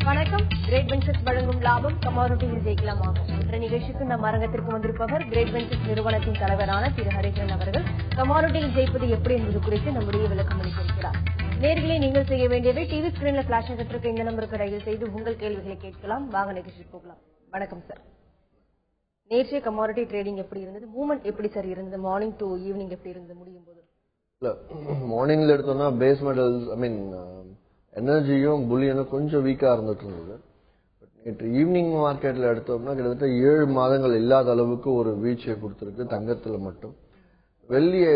வணக்கம். Great ventures வழங்கும் லாபம் கமாடிட்டியில் ஜெயிக்கலாம் ஆகும் என்ற நிகழ்ச்சிக்கு நம் அரங்கத்திற்கு வந்திருப்பவர் கிரேட் வெஞ்சர்ஸ் நிறுவனத்தின் தலைவரான திரு ஹரிஹரன் அவர்கள். கமாடிட்டியில் ஜெயிப்பது எப்படி என்பது குறித்து நம்முடைய விளக்கம் அளித்திருக்கிறார். நேர்களை நீங்கள் செய்ய வேண்டியவை டிவி ஸ்கிரீன்ல பிளாஷ் ஆகிட்டு இந்த நம்பருக்கு டயல் செய்து உங்கள் கேள்விகளை கேட்கலாம். வாங்க நிகழ்ச்சிக்கு போகலாம். வணக்கம் சார். நேற்றைய கமாடிட்டி ட்ரேடிங் எப்படி இருந்தது? மூவ்மெண்ட் எப்படி சார் இருந்தது? மார்னிங் டு ஈவினிங் எப்படி இருந்தது முடியும் போது? மார்னிங்ல எடுத்தோம்னா பேஸ் மெட்டல்ஸ் எனர்ஜியும் புல்லியனும் கொஞ்சம் வீக்கா இருந்துட்டு இருந்தது. நேற்று ஈவினிங் மார்க்கெட்ல எடுத்தோம்னா கிட்டத்தட்ட 7 மாதங்கள் இல்லாத அளவுக்கு ஒரு வீழ்ச்சியை கொடுத்திருக்கு தங்கத்துல மட்டும். வெள்ளியை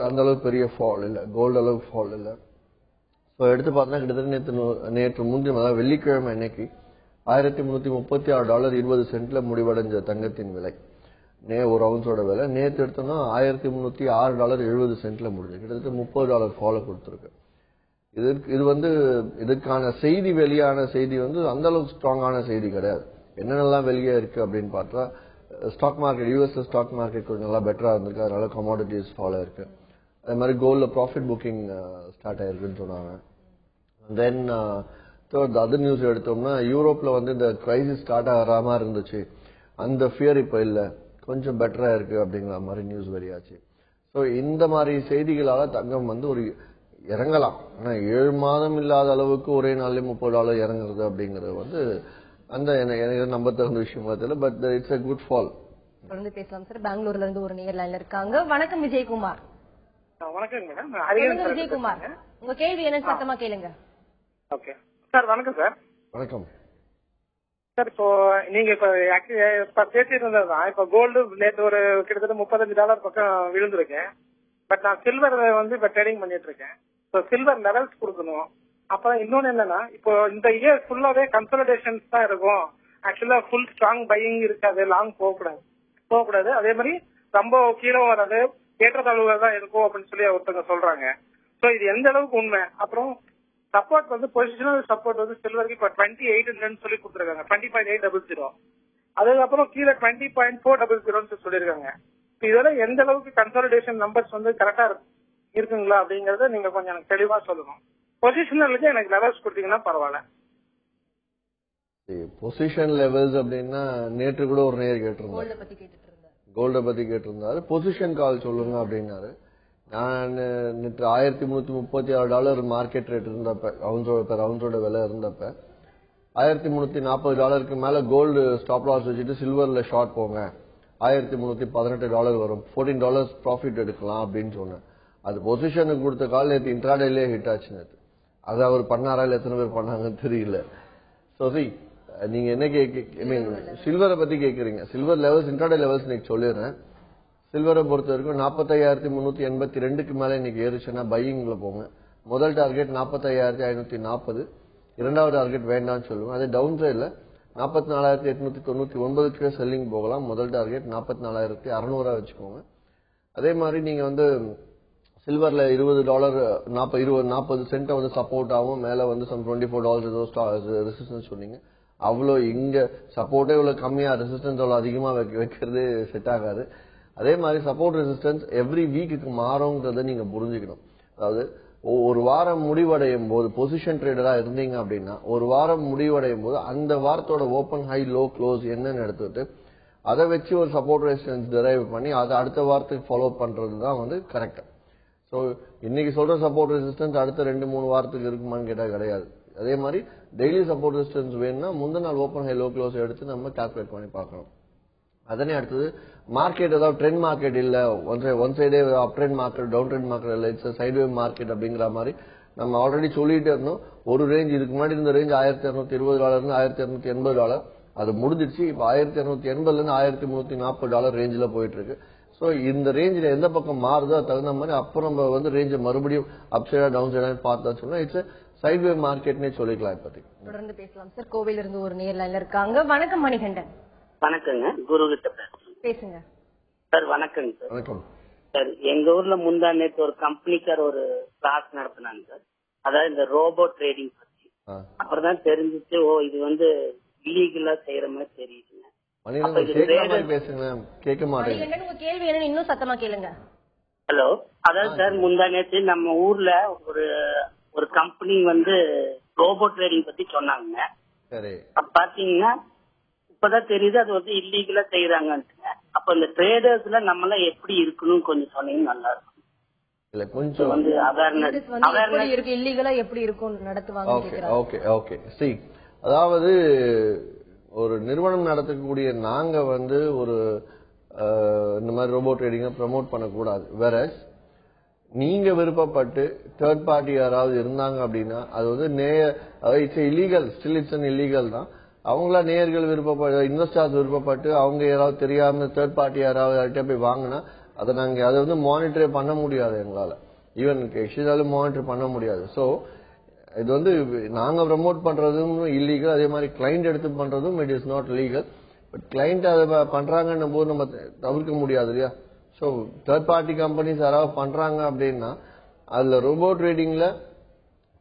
அந்த அளவுக்கு பெரிய ஃபால் இல்ல, கோல்டு அளவுக்கு ஃபால் இல்ல. ஸோ எடுத்து பார்த்தா கிட்டத்தட்ட நேற்று முன்தினம் அதாவது வெள்ளிக்கிழமை அன்னைக்கு $1336.20 முடிவடைஞ்ச தங்கத்தின் விலை ஒரு அவுன்ஸோட விலை. நேற்று எடுத்தோம்னா $1306.70 முடிஞ்சு கிட்டத்தட்ட $30 ஃபாலோ கொடுத்துருக்கு. இதுக்கான செய்தி வெளியான செய்தி அந்த அளவுக்கு ஸ்ட்ராங்கான செய்தி கிடையாது. என்னென்னலாம் வெளியே இருக்கு அப்படின்னு பார்த்தா ஸ்டாக் மார்க்கெட் யூஎஸ்ல ஸ்டாக் மார்க்கெட் கொஞ்சம் நல்லா பெட்டரா இருந்திருக்கு, அதனால கமாடிட்டிஸ் ஃபாலோ இருக்கு. அதே மாதிரி கோல்ட்ல ப்ராஃபிட் புக்கிங் ஸ்டார்ட் ஆயிருக்குன்னு சொன்னாங்க. தென் அதர் நியூஸ் எடுத்தோம்னா யூரோப்ல இந்த கிரைசிஸ் ஸ்டார்ட் ஆகிற மாதிரி இருந்துச்சு, அந்த ஃபியர் இப்ப இல்ல, கொஞ்சம் பெட்டரா இருக்கு அப்படிங்கிற மாதிரி நியூஸ் வெளியாச்சு. ஸோ இந்த மாதிரி செய்திகளால தங்கம் ஒரு இறங்கலாம். ஆனா 7 மாதம் இல்லாத அளவுக்கு ஒரே நாள்ல $30 இறங்குறது அப்படிங்கறது எனக்கு நம்ப தகுந்த விஷயமா தெரியல. But it's a good fall. தொடர்ந்து பேசலாம் சார். பெங்களூர்ல இருந்து ஒரு நேயர் லைன்ல இருக்காங்க. வணக்கம் விஜயகுமார். வணக்கம் மேடம். விஜயகுமார், உங்க கேள்வி என்ன சத்தமா கேளுங்க. Okay sir. வணக்கம் சார். வணக்கம் சார். இப்போ நீங்க இப்ப பேசிட்டு இருந்ததுதான். இப்ப கோல்டு நேற்று ஒரு கிட்டத்தட்ட $35 பக்கம் விழுந்திருக்கேன். பட் நான் சில்வர் இப்ப ட்ரேடிங் பண்ணிட்டு இருக்கேன். சில்வர் லெவல்ஸ் கொடுக்கணும். அப்புறம் இன்னொன்னு என்னன்னா, இப்போ இந்த இயர் ஃபுல்லாவே கன்சல்டேஷன்ஸ் தான் இருக்கும். ஆக்சுவலா ஃபுல் ஸ்ட்ராங் பையிங் இருக்காது, லாங் போகக்கூடாது. அதே மாதிரி ரொம்ப கீழே வராது, ஏற்றத்தாழ்வுகள் தான் இருக்கும் அப்படின்னு சொல்லி ஒருத்தவங்க சொல்றாங்க. சோ இது எந்த அளவுக்கு உண்மை? அப்புறம் சப்போர்ட் பொசிஷனல் சப்போர்ட் சில்வருக்கு இப்ப 2800 சொல்லி கொடுத்துருக்காங்க, 20.800. அதுக்கப்புறம் கீழே 20.400 சொல்லிருக்காங்க. இதெல்லாம் எந்த அளவுக்கு கன்சாலிடேஷன் நம்பர்ஸ் கரெக்டா இருக்குங்களா அப்படிங்கறத நீங்க கொஞ்சம் எனக்கு தெளிவா சொல்லணும். பொசிஷனலுக்கு எனக்கு லெவல்ஸ் கொடுத்தீங்கன்னா பரவாயில்ல. பொசிஷன் லெவல்ஸ் அப்படின்னா நேற்று கூட ஒரு நேர் கோல்ட பத்தி கேட்டிருந்தாரு. பொசிஷன் கால் சொல்லுங்க அப்படின்னாரு. நான் நேற்று $1336 மார்க்கெட் ரேட் இருந்தப்ப அவுன்ஸோட விலை இருந்தப்ப $1340 மேல கோல்டு ஸ்டாப் லாஸ் வச்சுட்டு சில்வர்ல ஷார்ட் போங்க, $1318 வரும், $14 ப்ராஃபிட் எடுக்கலாம் அப்படின்னு சொன்னேன். அது பொசிஷனுக்கு கொடுத்த கால் நேற்று இன்ட்ராடேலே ஹிட் ஆச்சு. நேற்று அது அவர் பண்ணாரா இல்ல எத்தனை பேர் பண்ணாங்கன்னு தெரியல. ஸோ நீங்க என்ன சில்வரை பத்தி கேக்குறீங்க. சில்வர் லெவல்ஸ் இன்ட்ராடே லெவல்ஸ் இன்னைக்கு சொல்லிடுறேன். சில்வரை பொறுத்த வரைக்கும் 45,382க்கு மேல இன்னைக்கு ஏறிச்சுன்னா பையிங்ல போங்க. முதல் டார்கெட் 45,540, இரண்டாவது டார்கெட் வேண்டாம்னு சொல்லுங்க. அதே டவுன் சைட்ல 44,899க்கு செல்லிங் போகலாம். முதல் டார்கெட் 44,600 வச்சுக்கோங்க. அதே மாதிரி நீங்க சில்வர்ல $20 40 சென்ட் சப்போர்ட் ஆகும். மேல சம் $24 ஏதோ ரெசிஸ்டன்ஸ் சொன்னீங்க. அவ்வளோ இங்க சப்போர்ட்டே இவ்வளவு கம்மியா, ரெசிஸ்டன்ஸ் அவ்வளவு அதிகமா வைக்கிறது செட் ஆகாது. அதே மாதிரி சப்போர்ட் ரெசிஸ்டன்ஸ் எவ்ரி வீக்குக்கு மாறுங்கிறத நீங்க புரிஞ்சுக்கணும். அதாவது ஒரு வாரம் முடிவடையும் போது பொசிஷன் ட்ரேடரா இருந்தீங்க அப்படின்னா ஒரு வாரம் முடிவடையும் போது அந்த வாரத்தோட ஓபன் ஹை லோ க்ளோஸ் என்னன்னு எடுத்துட்டு அதை வச்சு ஒரு சப்போர்ட் ரெசிஸ்டன்ஸ் டிரைவ் பண்ணி அதை அடுத்த வாரத்துக்கு ஃபாலோ பண்றதுதான் கரெக்ட். ஸோ இன்னைக்கு சொல்ற சப்போர்ட் ரெசிஸ்டன்ஸ் அடுத்த 2-3 வாரத்துக்கு இருக்குமான்னு கேட்டா கிடையாது. அதே மாதிரி டெய்லி சப்போர்ட் ரெசிஸ்டன்ஸ் வேணும்னா முந்தின நாள் ஓப்பன் ஹை லோ க்ளோஸ் எடுத்து நம்ம கால்குலேட் பண்ணி பார்க்கணும். அதனே அடுத்தது மார்க்கெட் ஏதாவது ட்ரெண்ட் மார்க்கெட் இல்ல, ஒன் சைடே up trend market down trend market இல்ல, இட்ஸ் சைட்வே மார்க்கெட் அப்படிங்கிற மாதிரி நம்ம ஆல்ரெடி சொல்லிட்டே இருந்தோம். ஒரு ரேஞ்ச் இதுக்கு முன்னாடி இருந்த ரேஞ்ச் $1220 இருந்து $1280, அது முடிஞ்சிருச்சு. இப்ப $1280 இருந்து $1340 ரேஞ்சில போயிட்டு இருக்கு. சோ இந்த ரேஞ்சில எந்த பக்கம் மாறுதோ தகுந்த மாதிரி அப்புறம் நம்ம ரேஞ்ச மறுபடியும் அப் சைடா டவுன் சைடா பார்த்தா சொன்னா இட்ஸ் சைட்வே மார்க்கெட்னே சொல்லிக்கலாம். இப்போதைக்கு தொடர்ந்து பேசலாம் சார். கோவையில இருந்து ஒரு நேர் லைன்ல இருக்காங்க. வணக்கம் மணிகண்டன். வணக்கங்க. குரு கிட்ட பேசுங்க சார். வணக்கங்க சார். வணக்கம் சார். எங்க ஊர்ல முந்தா நேற்று ஒரு கம்பெனிக்கார ஒரு கிளாஸ் நடத்தினாங்க சார். அதாவது இந்த ரோபோ ட்ரேடிங் பத்தி. அப்புறம் தான் தெரிஞ்சிச்சு, ஓ இது இல்லீகலா செய்யற மாதிரி தெரியுதுங்க. கேட்க மாட்டேங்க. உங்க கேள்வி என்ன இன்னும் சத்தமா கேளுங்க. ஹலோ. அதாவது சார் முந்தா நேற்று நம்ம ஊர்ல ஒரு கம்பெனி ரோபோ ட்ரேடிங் பத்தி சொன்னாங்க. சரி. பாத்தீங்கன்னா இப்பதான் தெரியுது அது வந்து இல்லீகலா செய்யறாங்கன்னு. அப்ப இந்த ட்ரேடர்ஸ்ல நம்மள எப்படி இருக்கணும் கொஞ்சம் சொன்னீங்க நல்லா இருக்கும். இல்ல கொஞ்சம் வந்து அவேர்னஸ் இல்லீகலா எப்படி இருக்கும் நடத்துவாங்க. Okay okay. see, அதாவது ஒரு நிறுவனம் நடத்தக்கூடிய நாங்க வந்து ஒரு இந்த மாதிரி ரோபோ ட்ரேடிங்க ப்ரமோட் பண்ணக்கூடாது. வேற நீங்க விருப்பப்பட்டு தேர்ட் பார்ட்டி யாராவது இருந்தாங்க அப்படின்னா அது வந்து it's illegal, still it's an illegal தான். அவங்களா நேயர்கள் விருப்பப்பட்டு இன்வெஸ்டர்ஸ் விருப்பப்பட்டு அவங்க யாராவது தெரியாம தேர்ட் பார்ட்டி யாராவது போய் வாங்கினா அதை வந்து மானிட்டரே பண்ண முடியாது எங்களால. ஈவன் எக்ஸ்ட்ராலும் மானிட்டர் பண்ண முடியாது. ஸோ இது வந்து நாங்க ப்ரமோட் பண்றதும் இல்லீகல், அதே மாதிரி கிளைண்ட் எடுத்து பண்றதும் it is not legal. But client அதை பண்றாங்கன்னும் போது நம்ம தவிர்க்க முடியாது இல்லையா. ஸோ தேர்ட் பார்ட்டி கம்பெனிஸ் யாராவது பண்றாங்க அப்படின்னா அதுல ரோபோ ட்ரேடிங்ல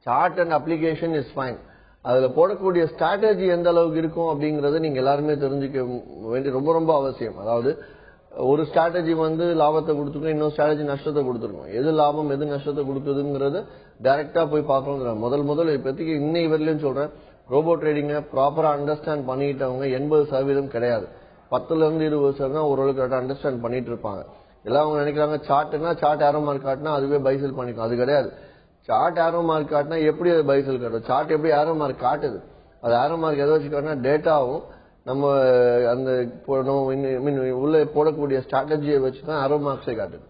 chart and application is fine. அதுல போடக்கூடிய ஸ்ட்ராட்டஜி எந்த அளவுக்கு இருக்கும் அப்படிங்கறத நீங்க எல்லாருமே தெரிஞ்சுக்க வேண்டிய ரொம்ப ரொம்ப அவசியம். அதாவது ஒரு ஸ்ட்ராட்டஜி வந்து லாபத்தை கொடுத்துருக்கோம், இன்னொரு ஸ்ட்ராட்டஜி நஷ்டத்தை கொடுத்துருக்கோம். எது லாபம் எது நஷ்டத்தை கொடுக்குதுங்கிறத டைரக்டா போய் பார்க்கணும். முதல் இப்போதைக்கு இன்னை வரையிலும் சொல்றேன், ரோபோ ட்ரேடிங்க ப்ராப்பரா அண்டர்ஸ்டாண்ட் பண்ணிட்டவங்க 80% கிடையாது. 10-20% ஓரளவுக்கு கரெக்டா அண்டர்ஸ்டாண்ட் பண்ணிட்டு இருப்பாங்க. எல்லாம் அவங்க நினைக்கிறாங்க சார்ட்னா சார்ட் ஆரோ மார்க் காட்டினா அதுவே பைசல் பண்ணிக்கும். அது கிடையாது. சார்ட் ஆரோ மார்க் காட்டினா எப்படி அது பைசல் காட்டும்? சார்ட் எப்படி ஆரோ மார்க் காட்டுது? அது ஆரோ மார்க் எதை வச்சு காட்டினா டேட்டாவும் நம்ம அந்த உள்ள போடக்கூடிய ஸ்ட்ராட்டஜியை வச்சுதான் ஆரோ மார்க்ஸே காட்டுது.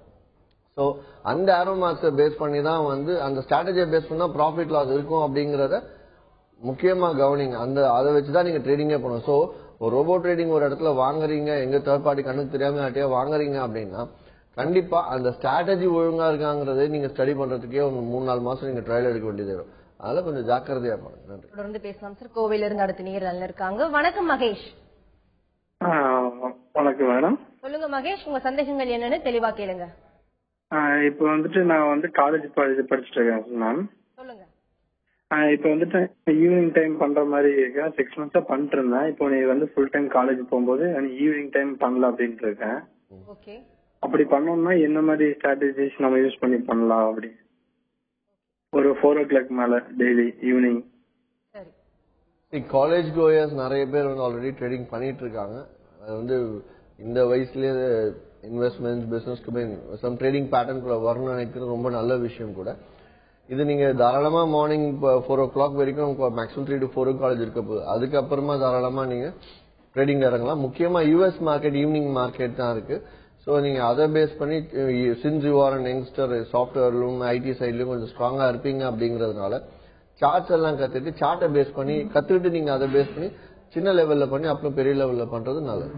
சோ அந்த ஆரோ மார்க்ஸை பேஸ் பண்ணி தான் வந்து அந்த ஸ்ட்ராட்டஜியை பேஸ் பண்ணா ப்ராஃபிட் லாஸ் இருக்கும் அப்படிங்கறத முக்கியமா கவனிங்க. அதை வச்சுதான் நீங்க ட்ரேடிங்கே பண்ணணும். சோ ஒரு ரோபோ ட்ரேடிங் ஒரு இடத்துல வாங்குறீங்க, எங்க தேர்ட் பார்ட்டி கண்ணுக்கு தெரியாம யார்ட்டையா வாங்குறீங்க அப்படின்னா கண்டிப்பா அந்த ஸ்ட்ராட்டஜி ஒழுங்கா இருக்காங்கிறதே நீங்க ஸ்டடி பண்றதுக்கே ஒரு 3-4 மாசம் நீங்க ட்ரையல் எடுக்க வேண்டியது வரும். அதனால கொஞ்சம் ஜாக்கிரதையா பண்ணுங்க. நன்றி. தொடர்ந்து பேசலாம் சார். கோவையில இருந்து அடுத்த நேயர் நல்லா இருக்காங்க. வணக்கம் மகேஷ். வணக்கம் மேடம். சொல்லுங்க மகேஷ், உங்க சந்தேகங்கள் என்னன்னு தெளிவா கேளுங்க. இப்போ வந்துட்டு நான் வந்து காலேஜ் படிச்சுட்டு இருக்கேன் மேம். சொல்லுங்க. இப்போ வந்துட்டு ஈவினிங் டைம் பண்ற மாதிரி இருக்கேன். 6 months பண்ணிட்டு இருந்தேன். இப்போ நீ வந்து ஃபுல் டைம் காலேஜ் போகும்போது ஈவினிங் டைம் பண்ணல அப்படின்ட்டு இருக்கேன். ஓகே. அப்படி பண்ணோம்னா என்ன மாதிரி ஸ்ட்ராட்டஜிஸ் நம்ம யூஸ் பண்ணி பண்ணலாம்? அப்படி ஒரு 4 o'clock மேல டெய்லி ஈவினிங். சரி. காலேஜ் கோயர்ஸ் நிறைய பேர் வந்து ஆல்ரெடி ட்ரேடிங் பண்ணிட்டு இருக்காங்க. அது வந்து இந்த வயசுலயே இன்வெஸ்ட்மெண்ட் பிசினஸ்க்கு சம் ட்ரேடிங் பேட்டர்ன் கூட வரணும்னு நினைக்கிறது ரொம்ப நல்ல விஷயம் கூட. இது நீங்க தாராளமா மார்னிங் 4 o'clock வரைக்கும் மேக்ஸிமம் 3 to 4 காலேஜ் இருக்க போகுது. அதுக்கப்புறமா தாராளமா நீங்க ட்ரேடிங் இறங்கலாம். முக்கியமா யூஎஸ் மார்க்கெட் ஈவினிங் மார்க்கெட் தான் இருக்கு. சோ நீங்க அதை பேஸ் பண்ணி since you are an youngster சாஃப்ட்வேர்லும் ஐடி சைட்லயும் கொஞ்சம் ஸ்ட்ராங்கா இருப்பீங்க அப்படிங்கறதுனால சார்ட்ஸ் எல்லாம் கத்துட்டு சார்ட்டை பேஸ் பண்ணி கத்துக்கிட்டு நீங்க அதை பேஸ் பண்ணி சின்ன லெவல்ல பண்ணி அப்புறம் பெரிய லெவல்ல பண்றது நல்லது.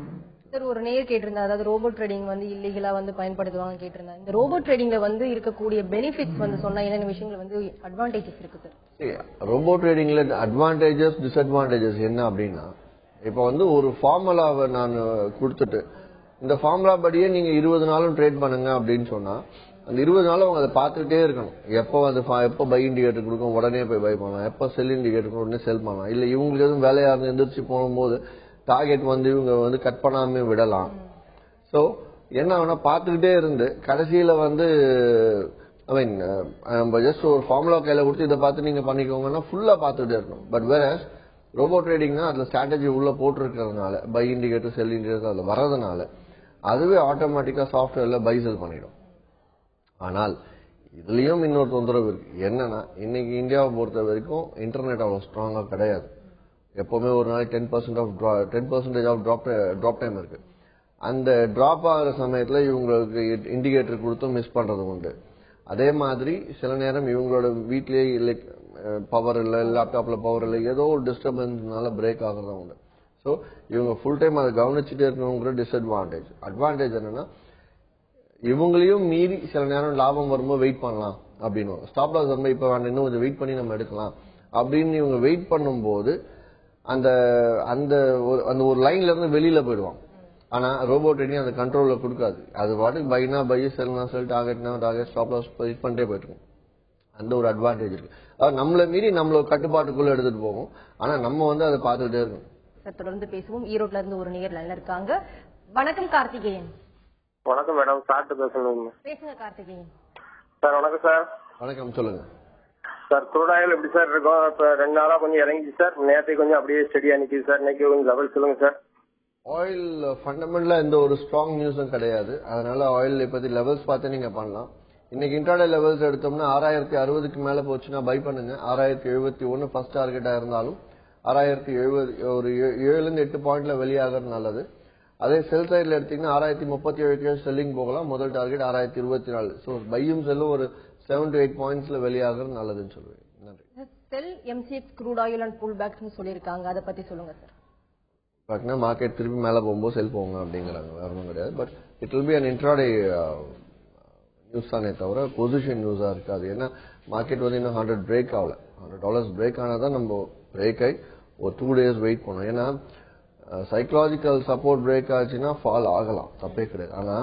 சார் ஒரு நேயர் கேட்டிருந்தா, அதாவது ரோபோ ட்ரேடிங் வந்து இல்லீகலா வந்து பயன்படுத்துவாங்க கேட்டிருந்தா, இந்த ரோபோ ட்ரேடிங்ல வந்து இருக்கக்கூடிய பெனிஃபிட்ஸ் வந்து சொன்னா என்னென்ன விஷயங்கள் வந்து அட்வான்டேஜஸ் இருக்கு சார்? ரோபோ ட்ரேடிங்ல அட்வான்டேஜஸ் டிஸ்அட்வான்டேஜஸ் என்ன அப்படின்னா, இப்ப வந்து ஒரு ஃபார்முலாவை நான் கொடுத்துட்டு இந்த ஃபார்முலா படியே நீங்க 20 நாளும் ட்ரேட் பண்ணுங்க அப்படின்னு சொன்னா அந்த 20 நாளும் அவங்க அதை பார்த்துட்டே இருக்கணும். எப்போ பை இண்டிகேட்டர் கொடுக்கும் உடனே போய் பை பண்ணலாம், எப்போ செல் இண்டிகேட்டர் உடனே செல் பண்ணலாம். இல்ல இவங்களுக்கு எதுவும் வேலையா இருந்து எந்திரிச்சு போகும்போது டார்கெட் வந்து இவங்க வந்து கட் பண்ணாம விடலாம். சோ என்ன ஆகுனா பார்த்துக்கிட்டே இருந்து கடைசியில வந்து நம்ம ஜஸ்ட் ஒரு ஃபார்முலா கையில கொடுத்து இதை பார்த்து நீங்க பண்ணிக்கோங்கன்னா ஃபுல்லா பார்த்துட்டே இருக்கணும். பட் வேற ரோபோ ட்ரேடிங்னா அதுல ஸ்ட்ராட்டஜி உள்ள போட்டிருக்கிறதுனால பை இண்டிகேட்டர் செல் இண்டிகேட்டர் அதுல வர்றதுனால அதுவே ஆட்டோமேட்டிக்கா சாஃப்ட்வேர்ல பை செல் பண்ணிடும். ஆனால் இதுலயும் இன்னொரு தொந்தரவு இருக்கு. என்னன்னா இன்னைக்கு இந்தியாவை பொறுத்த வரைக்கும் இன்டர்நெட் அவ்வளவு ஸ்ட்ராங்கா கிடையாது. எப்பவுமே ஒரு நாளைக்கு 10% ஆஃப் டிராப் டைம் இருக்கு. அந்த டிராப் ஆகிற சமயத்துல இவங்களுக்கு இண்டிகேட்டர் கொடுத்தும் மிஸ் பண்றது உண்டு. அதே மாதிரி சில நேரம் இவங்களோட வீட்லயே பவர் இல்ல, லேப்டாப்ல பவர் இல்ல, ஏதோ ஒரு டிஸ்டர்பன்ஸ்னால பிரேக் ஆகுறதா உண்டு. சோ இவங்க ஃபுல் டைம் அதை கவனிச்சுட்டே இருக்கணுங்கிற டிஸ்அட்வான்டேஜ். அட்வான்டேஜ் என்னன்னா இவங்களையும் மீறி சில நேரம் லாபம் வரும்போது வெயிட் பண்ணலாம் அப்படின்னு, ஸ்டாப் லாஸ் வரும்போது இப்ப வேண்டாம் இன்னும் கொஞ்சம் வெயிட் பண்ணி நம்ம எடுக்கலாம் அப்படின்னு இவங்க வெயிட் பண்ணும்போது அந்த அந்த ஒரு லைன்ல இருந்து வெளியில போயிடுவாங்க. ஆனா ரோபோ ட்ரேடிங் அந்த கண்ட்ரோல்ல கொடுக்காது. அது பாட்டுக்கு பைனா பை, செல்னா செல், டார்கெட்னா டார்கெட், ஸ்டாப் லாஸ் வெயிட் பண்ணிட்டே போயிட்டு இருக்கும். அந்த ஒரு அட்வான்டேஜ் இருக்கு. அதாவது நம்மள மீறி நம்மள கட்டுப்பாட்டுக்குள்ள எடுத்துட்டு போகும். ஆனா நம்ம வந்து அதை பார்த்துக்கிட்டே இருக்கணும். தொடர்ந்து பேசுவோம். ஈரோட்ல இருந்து ஒரு நேயர் லைன்ல இருக்காங்க. வணக்கம் கார்த்திகேயன். வணக்கம் மேடம், சார்ட்டு பேசணும். பேசுங்க கார்த்திகேயன். சார் வணக்கம் சார். வணக்கம், சொல்லுங்க சார் க்ரூட் ஆயில் எப்படி சார் இருக்கும்? இப்போ 2 நாளா கொஞ்சம் இறங்கிச்சு சார், நேற்று கொஞ்சம் அப்படியே ஸ்டெடியா நிக்குது சார். இன்னைக்கு கொஞ்சம் லெவல் சொல்லுங்க சார். ஆயில் ஃபண்டமெண்டலா எந்த ஒரு ஸ்ட்ராங் நியூஸும் கிடையாது. அதனால ஆயில் பத்தி லெவல்ஸ் பார்த்து நீங்க பண்ணலாம். இன்னைக்கு இன்ட்ராடே லெவல்ஸ் எடுத்தோம்னா 6060க்கு மேல போச்சுன்னா பை பண்ணுங்க. 6071 ஃபர்ஸ்ட் டார்கெட்டா இருந்தாலும் 6070 ஒரு 7-8 பாயிண்ட்ல வெளியாகிறது நல்லது. அதே செல் சைட்ல எடுத்தீங்கன்னா 6037 செல்லிங் போகலாம். முதல் டார்கெட் 6024. ஸோ பையும் செல்லும் ஒரு 7 to 8 பாயிண்ட்ஸ்ல வெளியாகிறது நல்லதுன்னு சொல்லுவேன். நன்றி. Sell MCX crude oil and pull backs சொல்லியிருக்காங்க, அதை பத்தி சொல்லுங்க சார். பாத்தீங்கன்னா மார்க்கெட் திருப்பி மேல போகும்போது செல் போங்க அப்படிங்கிறாங்க, வேற ஒன்றும் கிடையாது. But it will be an intraday news தானே தவிர பொசிஷன் நியூஸா இருக்காது. ஏன்னா மார்க்கெட் வந்து இன்னும் $100 பிரேக் ஆகல. $100 பிரேக் ஆனாதான் நம்ம பிரேக் ஆகி ஒரு 2 days வெயிட் பண்ணணும். ஏன்னா சைக்கலாஜிக்கல் சப்போர்ட் பிரேக் ஆச்சுன்னா ஃபால் ஆகலாம், தப்பே கிடையாது. ஆனா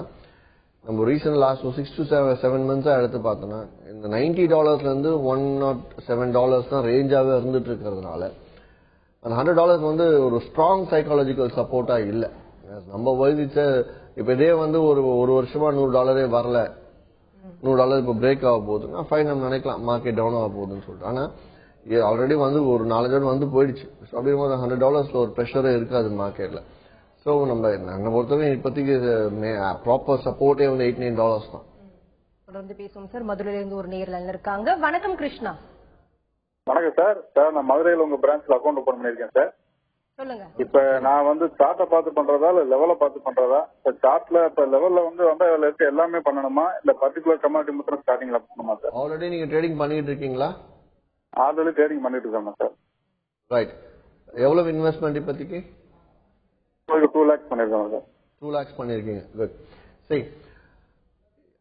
நம்ம ரீசன்ட் லாஸ்ட் 6 to 7 months எடுத்து பார்த்தோம்னா இந்த $90 இருந்து $107 தான் ரேஞ்சாவே இருந்துட்டு இருக்கிறதுனால அந்த $100 வந்து ஒரு ஸ்ட்ராங் சைக்காலஜிக்கல் சப்போர்ட்டா இல்ல. நம்ம வயதிச்ச இப்ப இதே வந்து ஒரு வருஷமா $100 வரல, $100 இப்ப பிரேக் ஆக போகுதுன்னா ஃபைன், நம்ம நினைக்கலாம் மார்க்கெட் டவுன் ஆக போகுதுன்னு சொல்லிட்டு. ஆனா ஆல்ரெடி வந்து ஒரு 4 வந்து போயிடுச்சு. அப்படிங்கும்போது $100 ஒரு ப்ரெஷரே இருக்காது மார்க்கெட்ல. ஸோ நம்ம பொறுத்தவரை இப்போதைக்கு ப்ராப்பர் சப்போர்ட்டே வந்து $8-9 தான். தொடர்ந்து பேசுவோம் சார். மதுரையில இருந்து ஒரு நேர்ல இருக்காங்க. வணக்கம் கிருஷ்ணா. வணக்கம் சார். சார் நான் மதுரையில் உங்க பிரான்ச்ல அக்கௌண்ட் ஓபன் பண்ணிருக்கேன் சார். சொல்லுங்க. இப்ப நான் வந்து சார்ட்டை பார்த்து பண்றதா இல்ல லெவலை பார்த்து பண்றதா? இப்ப சார்ட்ல இப்ப லெவல்ல வந்து அதுல இருக்க எல்லாமே பண்ணணுமா இல்ல பர்டிகுலர் கமாடிட்டி மட்டும் ஸ்டார்டிங்ல பண்ணணுமா சார்? ஆல்ரெடி நீங்க ட்ரேடிங் பண்ணிட்டு இருக்கீங்களா? ஆல்ரெடி ட்ரேடிங் பண்ணிட்டு இருக்காங்க சார். ரைட். எவ்வளவு இன்வெஸ்ட்மெண்ட் இப்போதைக்கு? 2 lakhs பண்ணிருக்காங்க சார். 2 lakhs பண்ணிருக்கீங்க. குட். சரி,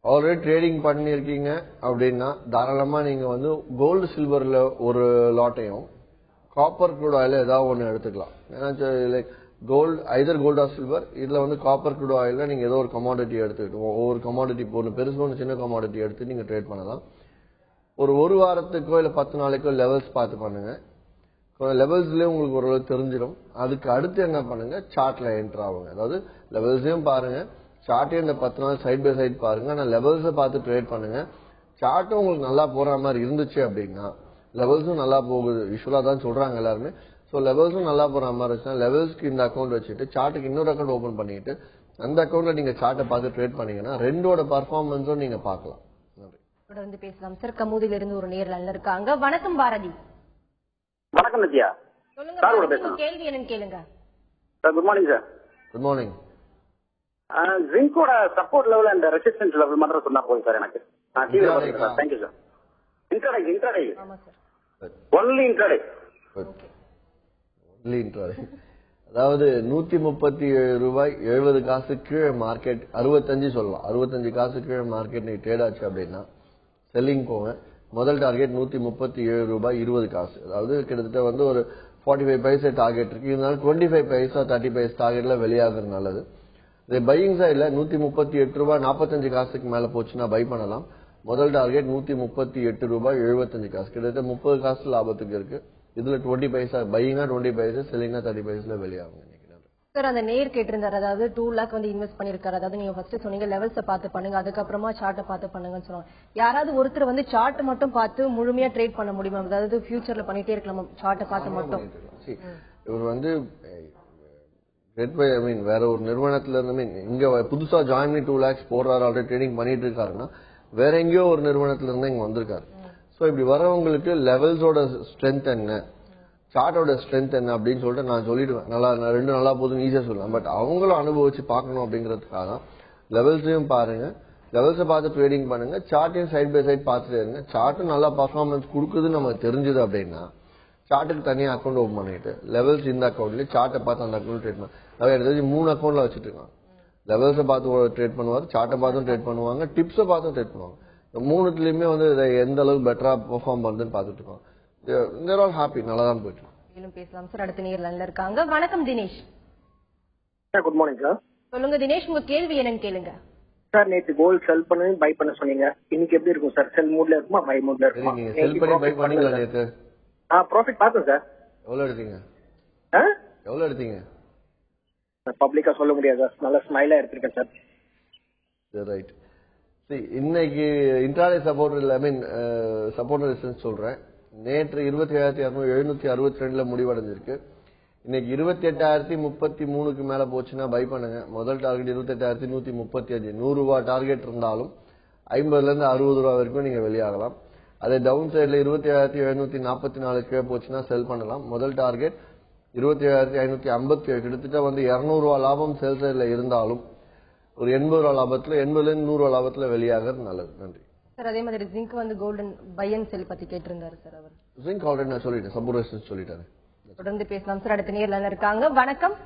ஆல்ரெடி ட்ரேடிங் பண்ணிருக்கீங்க அப்படின்னா தாராளமா நீங்க வந்து கோல்டு சில்வர்ல ஒரு லாட்டையும் காப்பர் க்ரூட் ஆயில் ஏதாவது ஒன்று எடுத்துக்கலாம். ஏன்னா like gold either gold or silver, இதுல வந்து காப்பர் க்ரூட் ஆயில்ல நீங்க ஏதோ ஒரு கமாடிட்டி எடுத்துக்கிட்டு ஒவ்வொரு கமாடிட்டி ஒன்று பெருசு ஒன்று சின்ன கமாடிட்டி எடுத்து நீங்க ட்ரேட் பண்ணலாம். ஒரு வாரத்துக்கோ இல்ல 10 நாளைக்கோ லெவல்ஸ் பார்த்து பண்ணுங்க. லெவல்ஸ்லயே உங்களுக்கு ஓரளவு தெரிஞ்சிடும். அதுக்கு அடுத்து என்ன பண்ணுங்க, சார்ட்ல என்டர் ஆகுங்க. அதாவது லெவல்ஸையும் பாருங்க, சார்ட்டையும் இந்த 10 நாள் சைட் பை சைட் பாருங்க. ஆனா லெவல்ஸை பார்த்து ட்ரேட் பண்ணுங்க. சார்ட்டும் உங்களுக்கு நல்லா போற மாதிரி இருந்துச்சு அப்படின்னா லெவல்ஸும் நல்லா போகுது, யூஸ்வலா தான் சொல்றாங்க எல்லாருமே. ஸோ லெவல்ஸும் நல்லா போற மாதிரி இருந்துச்சுன்னா லெவல்ஸ்க்கு இந்த அக்கௌண்ட் வச்சுட்டு சார்ட்டுக்கு இன்னொரு அக்கௌண்ட் ஓபன் பண்ணிட்டு அந்த அக்கௌண்ட்ல நீங்க சார்ட்டை பார்த்து ட்ரேட் பண்ணீங்கன்னா ரெண்டோட பர்ஃபார்மன்ஸும் நீங்க பார்க்கலாம். தொடர்ந்து பேசலாம் சார். கமுதியில இருந்து ஒரு நேர்ல இருக்காங்க. வணக்கம் பாரதி. வணக்கம் நித்யா. சொல்லுங்க, கேள்வி என்னன்னு கேளுங்க. Sir good morning sir. Good morning. ஜிங்கோட support level and resistance level மட்டும் சொன்னா போதும் சார் எனக்கு. Thank you sir. இன்ட்ராடே ஆமா sir. Only intraday. Only intraday. அதாவது $137.70 கீழே மார்க்கெட் 65 சொல்லலாம், 65 காசு கீழே மார்க்கெட் நீ ட்ரேட் ஆச்சு அப்படின்னா செல்லிங் போங்க. முதல் டார்கெட் $137.20. அதாவது கிட்டத்தட்ட வந்து ஒரு 45 பைசா டார்கெட் இருக்கு. இருந்தாலும் 25 பைசா 30 பைசா டார்கெட்ல வெளியாகிறது நல்லது. இதே பையிங் சைட்ல $138.45 மேல போச்சுன்னா பை பண்ணலாம். முதல் டார்கெட் $138.75. கிட்டத்தட்ட 30 காசு லாபத்துக்கு இருக்கு. இதுல 20 பைசா பையிங்கா 20 பைசா, செல்லிங்கா 30 பைசால வெளியாகும். சார் அந்த நேர் கேட்டிருந்தாரு, அதாவது 2 lakh வந்து இன்வெஸ்ட் பண்ணிருக்காரு. அதாவது நீங்க ஃபர்ஸ்ட் சொன்னீங்க லெவல்ஸை பார்த்து பண்ணுங்க, அதுக்கப்புறமா சார்ட்டை பார்த்து பண்ணுங்கன்னு சொன்னாங்க. யாராவது ஒருத்தர் வந்து சார்ட் மட்டும் பார்த்து முழுமையா ட்ரேட் பண்ண முடியுமா? அதாவது ஃபியூச்சர்ல பண்ணிட்டே இருக்கலாமா சார்ட்டை பார்த்து மட்டும்? இவர் வந்து வேற ஒரு நிறுவனத்துல இருந்து இங்க புதுசா ஜாயின் பண்ணி 2 lakhs போடுறாரு, ஆல்ரெடி ட்ரேடிங் பண்ணிட்டு இருக்காருன்னா வேற எங்கேயோ ஒரு நிறுவனத்துல இருந்து இங்க வந்திருக்காரு. சோ இப்படி வரவங்களுக்கு லெவல்ஸோட ஸ்ட்ரென்த் என்ன, சார்ட்டோட ஸ்ட்ரென்த் என்ன அப்படின்னு சொல்லிட்டு நான் சொல்லிடுவேன். ரெண்டு நல்லா போதும் ஈஸியா சொல்லலாம். பட் அவங்களும் அனுபவிச்சு பார்க்கணும் அப்படிங்கறதுக்காக தான் லெவல்ஸையும் பாருங்க, லெவல்ஸை பார்த்து ட்ரேடிங் பண்ணுங்க, சார்ட்டையும் சைட் பை சைட் பார்த்துட்டே இருங்க. சார்ட்டும் நல்லா பர்ஃபார்மன்ஸ் கொடுக்குதுன்னு நமக்கு தெரிஞ்சது அப்படின்னா சார்ட்டுக்கு தனியா அக்கௌண்ட் ஓபன் பண்ணிட்டு லெவல்ஸ் இந்த அக்கௌண்ட்ல சார்ட்டை பார்த்து அந்த அக்கௌண்ட் ட்ரேட் பண்ண நிறைய 3 அக்கௌண்ட்ல வச்சுட்டு இருக்காங்க. லெவல்ஸை பார்த்து ட்ரேட் பண்ணுவாங்க, சார்ட்டை பார்த்தும் ட்ரேட் பண்ணுவாங்க, டிப்ஸை பார்த்தும் ட்ரேட் பண்ணுவாங்க. இந்த 3த்துலயுமே வந்து எந்த அளவுக்கு பெட்டரா பெர்ஃபார்ம் பண்ணுதுன்னு பார்த்துட்டு இருக்காங்க. தேர் ஆல் ஹாப்பி, நல்லா தான் போயிட்டு மேலும் பேசலாம் சார். அடுத்த நேர்ல இருக்காங்க. வணக்கம் தினேஷ். Good morning sir. சொல்லுங்க தினேஷ், உங்க கேள்வி என்னன்னு கேளுங்க. சார் நேற்று கோல்ட் செல் பண்ணி பை பண்ண சொன்னீங்க, இன்னைக்கு எப்படி இருக்கும் சார்? செல் மூட்ல இருக்குமா பை மூட்ல இருக்குமா? நீங்க செல் பண்ணி பை பண்ணீங்களா நேத்து? ப்ராஃபிட் பார்த்தேன் சார். எவ்வளவு எடுத்தீங்க? எவ்வளவு எடுத்தீங்க? பப்ளிக்கா சொல்ல முடியாது சார், நல்ல ஸ்மைலா எடுத்திருக்கேன் சார். ரைட். இன்னைக்கு இன்ட்ராடே சப்போர்ட் இல்ல, சப்போர்ட் ரெசிஸ்டன்ஸ் சொல்றேன். நேற்று 27,762 முடிவடைஞ்சிருக்கு. இன்னைக்கு 28,033 மேல போச்சுன்னா பை பண்ணுங்க. முதல் டார்கெட் 28,135. 100 ரூபாய் டார்கெட் இருந்தாலும் 50ல இருந்து 60 ரூபாய் வரைக்கும் நீங்க வெளியாகலாம். அதே டவுன் சைட்ல 27,744 கீழே போச்சுன்னா செல் பண்ணலாம். முதல் டார்கெட் 27,557. கிட்டத்தட்ட 200 ரூபாய் லாபம் செல் சைட்ல இருந்தாலும் ஒரு 80 ரூபாய் லாபத்துல 80ல இருந்து 100 ரூபாய் லாபத்துல வெளியாகிறது நல்லது. நன்றி சார். அதே மாதிரி zinc golden by and sell பத்தி கேட்டிருந்தாரு சார். அவர் ஜிங்க் ஆல்ரெடி நான் சொல்லிட்டேன், சப்போர்ட் சொல்லிட்டாரு. தொடர்ந்து பேசலாம் சார். அடுத்த நேர்ல இருக்காங்க. வணக்கம்.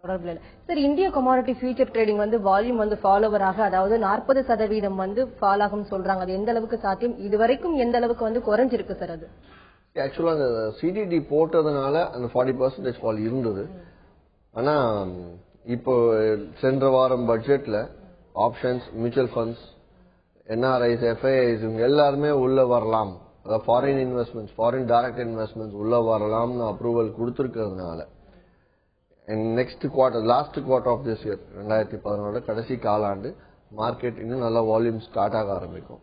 சார், இந்திய கமாடிட்டி ஃபியூச்சர் ட்ரேடிங் வால்யூம் ஃபாலோவராக, அதாவது 40% ஃபால் ஆகும் சொல்றாங்க. அது எந்த அளவுக்கு சாத்தியம்? இதுவரைக்கும் எந்த அளவுக்கு குறைஞ்சிருக்கு சார்? அது ஆக்சுவலா அந்த சிடிடி போட்டதுனால அந்த 40% ஃபால் இருந்தது. ஆனா இப்போ சென்ற வாரம் பட்ஜெட்ல options, mutual funds, NRIs, FIIs இவங்க எல்லாருமே உள்ள வரலாம், அதாவது foreign investments, foreign direct investments உள்ள வரலாம்னு அப்ரூவல் கொடுத்திருக்கிறதுனால next quarter, last quarter of this year 2016 கடைசி காலாண்டு மார்க்கெட் இன்னும் நல்ல வால்யூம் ஸ்டார்ட் ஆக ஆரம்பிக்கும்.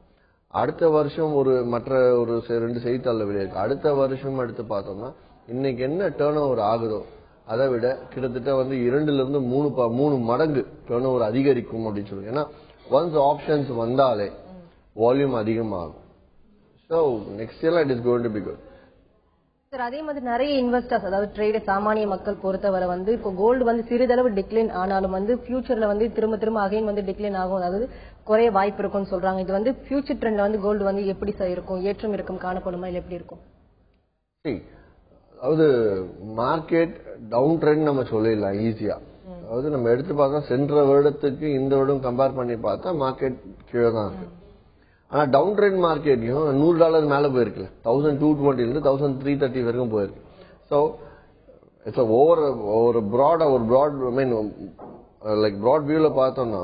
அடுத்த வருஷம் மற்ற 2 செய்தித்தாள்ல வெளியிருக்கு. அடுத்த வருஷம் எடுத்து பார்த்தோம்னா இன்னைக்கு என்ன டேர்ன் ஓவர் ஆகுதோ அதை விட கிட்டத்தட்ட 2ல இருந்து 3 மடங்கு டேர்ன் ஓவர் அதிகரிக்கும் அப்படின்னு சொல்லுங்க. ஏன்னா ஒன்ஸ் ஆப்ஷன்ஸ் வந்தாலே வால்யூம் அதிகமாகும். ஸோ நெக்ஸ்ட் இயர்ல it is going to be good. Sir, அதே மாதிரி நிறைய இன்வெஸ்டர்ஸ், அதாவது ட்ரேடர், சாமானிய மக்கள் பொறுத்தவரை இப்போ கோல்டு சிறிதளவு டிக்ளைன் ஆனாலும் ஃபியூச்சர்ல திரும்ப அகைன் டிக்ளைன் ஆகும், அதாவது குறைய வாய்ப்பு இருக்கும்னு சொல்றாங்க. இது ஃபியூச்சர் ட்ரெண்ட்ல கோல்டு எப்படி சார் இருக்கும்? ஏற்றம் இருக்கும் காணப்படுமா, இல்ல எப்படி இருக்கும்? அதாவது மார்க்கெட் டவுன் ட்ரெண்ட் நம்ம சொல்லிடலாம் ஈஸியா. அதாவது நம்ம எடுத்து பார்த்தா சென்ற வருடத்துக்கு இந்த வருடம் கம்பேர் பண்ணி பார்த்தா மார்க்கெட் கீழே தான் இருக்கு. ஆனா டவுன் ட்ரெண்ட் மார்க்கெட்லயும் $100 மேல போயிருக்கு. 1220 இருந்து 1330 வரைக்கும் போயிருக்கு. ஸோ இட்ஸ் ஒரு ப்ராட் லைக் ப்ராட் வியூல பார்த்தோம்னா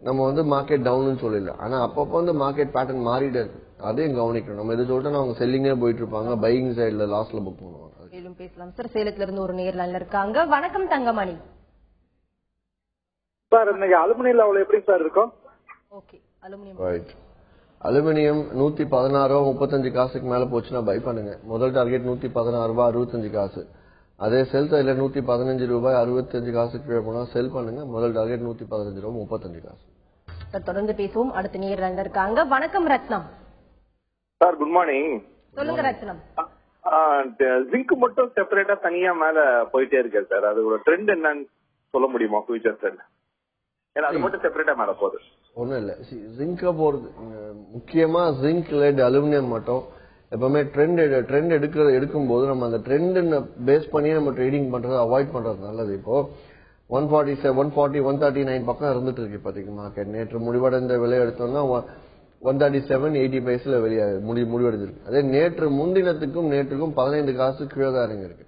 நம்ம மார்க்கெட் டவுன்னு சொல்லிடலாம். ஆனா அப்பப்போ மார்க்கெட் பேட்டர்ன் மாறிட்டே இருக்கு. அதையும் கவனிக்கணும். நம்ம எது சொல்லிட்டு அவங்க செல்லிங்கே போயிட்டு இருப்பாங்க, பையிங் சைட்ல லாஸ்ட்ல புக் பண்ணுவாங்க. பேசலாம் சார். சேலத்துல இருந்து ஒரு நேர்ல இருக்காங்க. வணக்கம் தங்கமணி சார். இன்னைக்கு அலுமினியம் லெவல் எப்படி சார் இருக்கும்? Okay, aluminium right. அலுமினியம் 116.35 காசுக்கு மேல போச்சுன்னா பை பண்ணுங்க. முதல் டார்கெட் 116.65. அதே செல் சைட்ல 115.65 கீழே போனா செல் பண்ணுங்க. முதல் டார்கெட் 115.35. தொடர்ந்து பேசுவோம். அடுத்த நேர்ல இருக்காங்க. வணக்கம் ரத்னம் சார். Good morning. சொல்லுங்க ரத்னம். ஜிங்க் மட்டும் செப்பரேட்டா தனியா மேல போயிட்டே இருக்கு சார். அது ஒரு ட்ரெண்ட் என்னன்னு சொல்ல முடியுமா? Future trend. ஏன்னா அது மட்டும் செப்பரேட்டா மேல போகுது. ஒன்னும் இல்ல, ஜிங்க போறது முக்கியமா ஜிங்க் லெட் அலுமினியம் மட்டும் எப்பவுமே ட்ரெண்ட் எடுக்கும்போது நம்ம அந்த ட்ரெண்ட் பேஸ் பண்ணி நம்ம ட்ரேடிங் பண்றதை அவாய்ட் பண்றது நல்லது. இப்போ 147, 140, 139 பக்கம் இருந்துட்டு இருக்கு பாத்தீங்க மார்க்கெட். நேற்று முடிவடைந்த விலை எடுத்தோம்னா 137.80 வெளியே முடிவடைஞ்சிருக்கு. அதே நேற்று முன்தினத்துக்கும் நேற்றுக்கும் 15 காசு கீழே தான் இறங்கிருக்கு.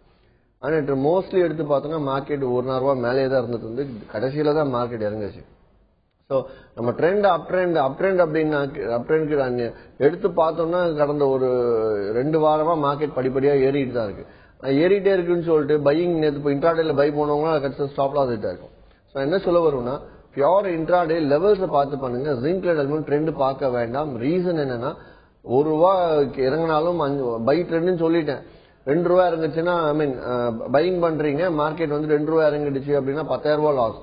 ஆனா நேற்று மோஸ்ட்லி எடுத்து பார்த்தோம்னா மார்க்கெட் 1 ரூபாய் மேலே தான் இருந்துட்டு இருந்து கடைசியில தான் மார்க்கெட் இறங்குச்சு. சோ நம்ம ட்ரெண்ட் அப் ட்ரெண்ட் அப்படின்னா எடுத்து பார்த்தோம்னா கடந்த ஒரு 2 வாரமா மார்க்கெட் படிப்படியா ஏறிட்டு தான் இருக்கு. ஏறிட்டே இருக்குன்னு சொல்லிட்டு பையிங் நேற்று இன்ட்ராடேல பை போனவங்க கடைசி ஸ்டாப் லாஸ் ஆகிட்டா இருக்கும். சோ என்ன சொல்ல வரும்னா பியூர் இன்ட்ராடே லெவல்ஸ் பார்த்து பண்ணுங்க. ஜிங்க் லெவல் ட்ரெண்ட் பார்க்க வேண்டாம். ரீசன் என்னன்னா ₹1 இறங்கினாலும் பை ட்ரெண்ட்னு சொல்லிட்டேன். ₹2 இறங்குச்சுன்னா பையிங் பண்றீங்க, மார்க்கெட் ₹2 இறங்கிடுச்சு அப்படின்னா ₹10,000 லாஸ்.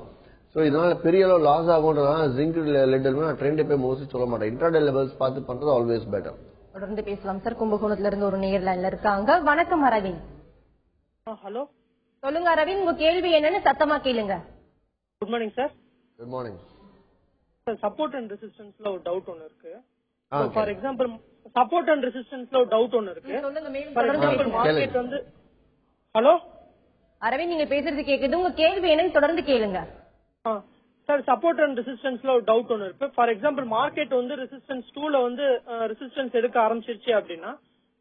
சோ இதனால பெரிய அளவு லாஸ் ஆகும்ன்றதால ஜிங்க் லெட் ட்ரெண்ட் போய் மோஸ்ட்லி சொல்ல மாட்டேன். இன்ட்ராடே லெவல்ஸ் பார்த்து பண்றது ஆல்வேஸ் பெட்டர். தொடர்ந்து பேசலாம் சார். கும்பகோணத்துல இருந்து ஒரு நேர்ல இருக்காங்க. வணக்கம் அரவிந்த். ஹலோ, சொல்லுங்க அரவிந்த், உங்க கேள்வி என்னன்னு சத்தமா கேளுங்க. Good morning sir. Good morning sir. Support and ரெசிஸ்டன்ஸ்ல ஒரு டவுட் ஒன்னு இருக்கு. ஃபார் எக்ஸாம்பிள் சப்போர்ட் அண்ட் ரெசிஸ்டன்ஸ்ல ஒரு டவுட் ஒன்னு இருக்கு. For example market hello Aravind, நீங்க பேசுறது கேக்குது. உங்க கேள்வி என்னன்னு தொடர்ந்து கேளுங்க. சார், சப்போர்ட் அண்ட் ரெசிஸ்டன்ஸ்ல ஒரு டவுட் ஒன்னு இருக்கு. ஃபார் எக்ஸாம்பிள் மார்க்கெட் ரெசிஸ்டன்ஸ் 2ல ரெசிஸ்டன்ஸ் எடுக்க ஆரம்பிச்சிருச்சு அப்படின்னா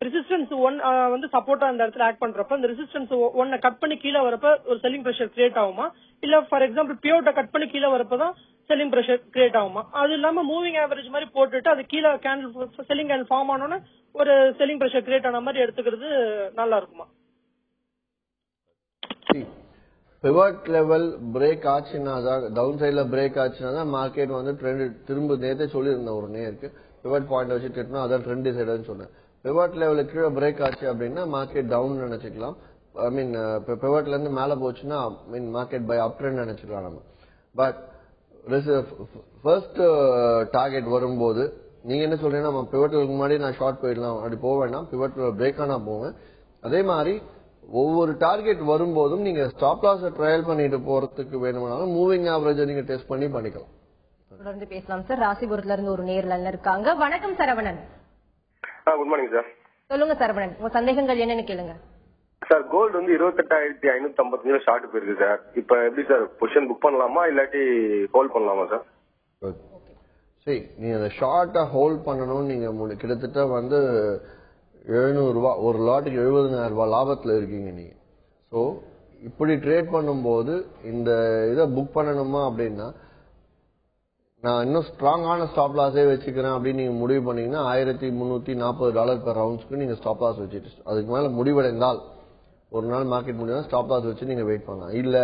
ரெசிஸ்டன்ஸ் 1 சப்போர்ட்டா அந்த இடத்துல ஆக்ட் பண்றப்ப அந்த ரெசிஸ்டன்ஸ் 1 கட் பண்ணி கீழே வரப்ப ஒரு செல்லிங் பிரஷர் கிரியேட் ஆகுமா? இல்ல ஃபார் எக்ஸாம்பிள் பியோட்ட கட் பண்ணி கீழே வரப்பதான் செல்லிங் பிரஷர் கிரியேட் ஆகுமா? அது இல்லாம மூவிங் ஆவரேஜ் மாதிரி போட்டுட்டு அது கீழே கேண்டில் செல்லிங் கேண்டில் ஃபார்ம் ஆனோன்னு ஒரு செல்லிங் பிரஷர் கிரியேட் ஆன மாதிரி எடுத்துக்கிறது நல்லா இருக்குமா? பிவட் லெவல் பிரேக் ஆச்சுன்னா தான் டவுன் சைட்ல பிரேக் ஆச்சுன்னா தான் மார்க்கெட் வந்து ட்ரெண்ட் திரும்ப நேரத்தை சொல்லியிருந்தேன் ஒரு நேருக்கு பிவட் பாயிண்ட் வச்சுட்டு அதான் ட்ரெண்ட் சைடுன்னு சொன்னேன். பிவட் லெவலுக்கு கீழே பிரேக் ஆச்சு அப்படின்னா மார்க்கெட் டவுன் நினைச்சுக்கலாம். ஐ மீன் பிவட்ல இருந்து மேல போச்சுன்னா மார்க்கெட் பை அப் ட்ரெண்ட் நினைச்சுக்கலாம் நம்ம. பட் ஃபர்ஸ்ட் டார்கெட் வரும்போது நீங்க என்ன சொல்றீங்கன்னா நம்ம பிவட்டுக்கு முன்னாடி நான் ஷார்ட் போயிடலாம் அப்படி போக வேண்டாம், பிவட் பிரேக் ஆனா போவேன். அதே மாதிரி ஒவ்வொரு டார்கெட் வரும்போதும் நீங்க ஸ்டாப் லாஸ் ட்ரையல் பண்ணிட்டு போறதுக்கு வேணும்னாலும் மூவிங் ஆவரேஜ் நீங்க டெஸ்ட் பண்ணி பண்ணிக்கலாம். தொடர்ந்து பேசலாம் சார். ராசிபுரத்துல இருந்து ஒரு நேர்ல இருக்காங்க. வணக்கம் சரவணன். Good morning sir. சொல்லுங்க சரவணன், உங்க சந்தேகங்கள் என்னன்னு கேளுங்க. சார் கோல்டு வந்து 28,550 ஷார்ட் போயிருக்கு சார். இப்ப எப்படி சார் பொசிஷன் புக் பண்ணலாமா இல்லாட்டி ஹோல்ட் பண்ணலாமா சார்? சரி, நீங்க அந்த ஷார்ட்டை ஹோல்ட் பண்ணணும்னு நீங்க கிட்டத்தட்ட வந்து 700 ரூபாய் ஒரு லாட்டுக்கு 70,000 ரூபாய் லாபத்துல இருக்கீங்க நீங்க. சோ இப்படி ட்ரேட் பண்ணும்போது இந்த இதை புக் பண்ணணுமா அப்படின்னா நான் இன்னும் ஸ்ட்ராங்கான ஸ்டாப் லாஸே வச்சுக்கிறேன் அப்படின்னு நீங்க முடிவு பண்ணீங்கன்னா $1,340 பெர் ரவுண்ட்ஸ்க்கு நீங்க ஸ்டாப் லாஸ் வச்சுட்டு அதுக்கு மேல முடிவடைந்தால் ஒரு நாள் மார்க்கெட் முடியும் ஸ்டாப் லாஸ் வச்சு நீங்க வெயிட் பண்ணலாம். இல்ல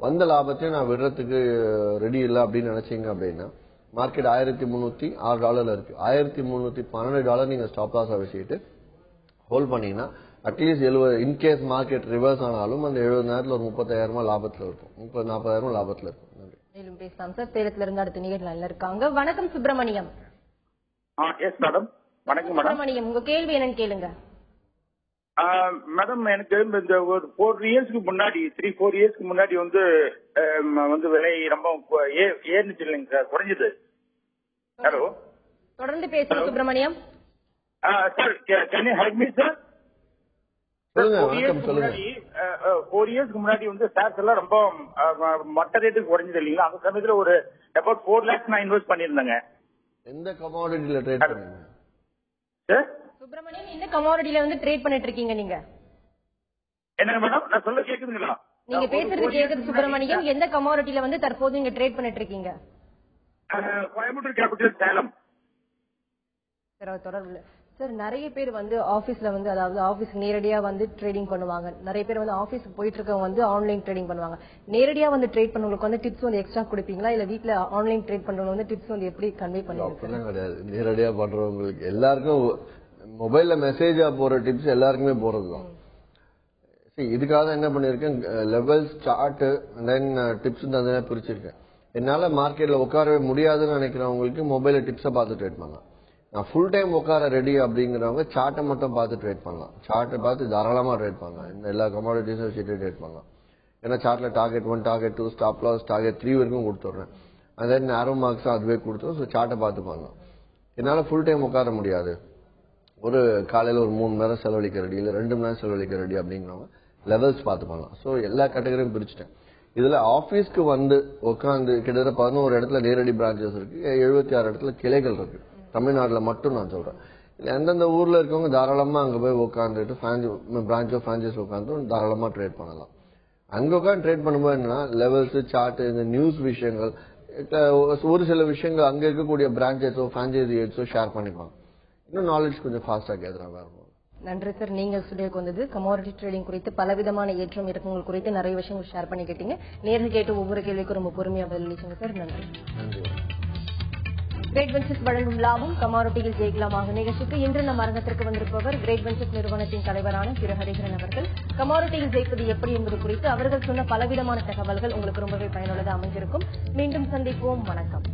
வந்த லாபத்தையும் நான் விடுறதுக்கு ரெடி இல்லை அப்படின்னு நினைச்சீங்க அப்படின்னா மார்க்கெட் $1,306 இருக்கு. $1,312 நீங்க ஸ்டாப் லாஸா வச்சுக்கிட்டு ஹோல்ட் பண்ணீங்கன்னா அட்லீஸ்ட் 70 இன்கேஸ் மார்க்கெட் ரிவர்ஸ் ஆனாலும் அந்த 70,000 ஒரு 30,000 லாபத்துல இருக்கும், 30,000-40,000 லாபத்துல இருக்கும். மேலும் பேசலாம் சார். சேலத்துல இருந்து அடுத்த நிகழ்ச்சியில் இருக்காங்க. வணக்கம் சுப்பிரமணியம். Yes madam. வணக்கம் மேடம். சுப்பிரமணியம், உங்க கேள்வி என்னன்னு கேளுங்க. மேடம் எனக்கு இந்த ஒரு 4 இயர்ஸ்க்கு முன்னாடி 3-4 இயர்ஸ்க்கு முன்னாடி வந்து விலை ரொம்ப ஏறிச்சு இல்லைங்க சார், குறைஞ்சது. ஹலோ, தொடர்ந்து பேசுங்க Subramaniam. Sir can you help me sir? 4 இயர்ஸ்க்கு முன்னாடி வந்து ஷேர்ஸ் எல்லாம் ரொம்ப மற்ற ரேட்டுக்கு குறைஞ்சது இல்லைங்களா? அந்த சமயத்துல ஒரு about 4 lakhs நான் இன்வெஸ்ட் பண்ணிருந்தேங்க. எந்த கமாடிட்டில ட்ரேட் பண்ணீங்க சார்? சுப்பிரமணியம், எந்த கமாடிட்டில வந்து ட்ரேட் பண்ணிட்டு இருக்கீங்க நீங்க? என்ன மேடம் நான் சொல்ல கேக்குதுங்களா? நீங்க பேசுறது கேக்குது சுப்பிரமணியம். எந்த கமாடிட்டில வந்து தற்போது நீங்க ட்ரேட் பண்ணிட்டு இருக்கீங்க? கோயம்புத்தூர் கேபிட்டல் சேலம். தொடர்புல சார் நிறைய பேர் வந்து ஆபீஸ்ல வந்து அதாவது ஆபீஸ் நேரடியா வந்து ட்ரேடிங் பண்ணுவாங்க. நிறைய பேர் வந்து ஆபீஸ்க்கு போயிட்டு இருக்கவங்க வந்து ஆன்லைன் ட்ரேடிங் பண்ணுவாங்க. நேரடியா வந்து ட்ரேட் பண்ணவங்களுக்கு வந்து டிப்ஸ் வந்து எக்ஸ்ட்ரா கொடுப்பீங்களா இல்ல வீட்ல ஆன்லைன் ட்ரேட் பண்றவங்க வந்து டிப்ஸ் வந்து எப்படி கன்வே பண்ணுவீங்க? கிடையாது, நேரடியா பண்றவங்களுக்கு எல்லாருக்கும் மொபைல்ல மெசேஜா போற டிப்ஸ் எல்லாருக்குமே போறதுதான். இதுக்காக என்ன பண்ணிருக்கேன், லெவல்ஸ் சார்ட் தென் டிப்ஸ் தனியா பிரிச்சிருக்கேன். என்னால மார்க்கெட்ல உட்காரவே முடியாதுன்னு நினைக்கிறவங்களுக்கு மொபைல்ல டிப்ஸை பார்த்து ட்ரேட் பண்ணலாம். நான் ஃபுல் டைம் உட்கார ரெடி அப்படிங்கிறவங்க சார்ட்டை மட்டும் பார்த்து ட்ரேட் பண்ணலாம். சார்ட்டை பார்த்து தாராளமா ட்ரேட் பண்ணலாம். இந்த எல்லா கமாடிட்டிஸும் வச்சுட்டு ட்ரேட் பண்ணலாம். ஏன்னா சார்ட்ல target 1, target 2, stop loss, target 3 வரைக்கும் கொடுத்துட்றேன். அதே நேரோ மார்க்ஸ் அதுவே கொடுத்தோம். ஸோ சார்ட்டை பார்த்து பண்ணலாம். என்னால ஃபுல் டைம் உட்கார முடியாது, ஒரு காலையில ஒரு 3 மணி நேரம் செலவழிக்க ரெடி, இல்ல 2 மணி நேரம் செலவழிக்க ரெடி அப்படிங்கிறவங்க லெவல்ஸ் பார்த்து பண்ணலாம். ஸோ எல்லா கேட்டகரியும் பிரிச்சுட்டேன். இதுல ஆபீஸ்க்கு வந்து உட்காந்து கிட்டத்தட்ட 11 இடத்துல நேரடி பிரான்ச்சஸ் இருக்கு, 76 இடத்துல கிளைகள் இருக்கு. தமிழ்நாடுல மட்டும் நான் சொல்றேன். எந்தெந்த ஊர்ல இருக்கவங்க தாராளமா அங்க போய் உட்காந்துட்டு பிரான்ச்சோ பிரான்ச்சைஸ் உட்காந்து தாராளமா ட்ரேட் பண்ணலாம். அங்க உட்காந்து ட்ரேட் பண்ணும்போது என்னன்னா லெவல்ஸ் சார்ட் இந்த நியூஸ் விஷயங்கள் ஒரு சில விஷயங்கள் அங்க இருக்கக்கூடிய பிரான்ச்சஸோ பிரான்ச்சைஸோ ஷேர் பண்ணிப்பாங்க. இன்னும் நாலேஜ் கொஞ்சம் ஃபாஸ்டா கேட்கறாங்க. நன்றி சார். நீங்க ஸ்டுடியோக்கு வந்தது கமாடிட்டி ட்ரேடிங் குறித்து பலவிதமான ஏற்றம் இறக்கங்கள் குறித்து நிறைய விஷயங்கள் ஷேர் பண்ணி கேட்டீங்க. நேரில் கேட்டு ஒவ்வொரு கேள்விக்கும் ரொம்ப பொறுமையா பதிலளிச்சீங்க சார். நன்றி. கிரேட் வெஞ்சர்ஸ் வழங்கும் லாபம் கமாடிட்டியில் ஜெயிக்கலாமாக நிகழ்ச்சிக்கு இன்று நம் அரங்கத்திற்கு வந்திருப்பவர் கிரேட் வெஞ்சர்ஸ் நிறுவனத்தின் தலைவரான திரு ஹரிஹரன் அவர்கள். கமாடிட்டியில் ஜெயிப்பது எப்படி என்பது குறித்து அவர்கள் சொன்ன பலவிதமான தகவல்கள் உங்களுக்கு ரொம்பவே பயனுள்ளதாக அமைஞ்சிருக்கும். மீண்டும் சந்திப்போம். வணக்கம்.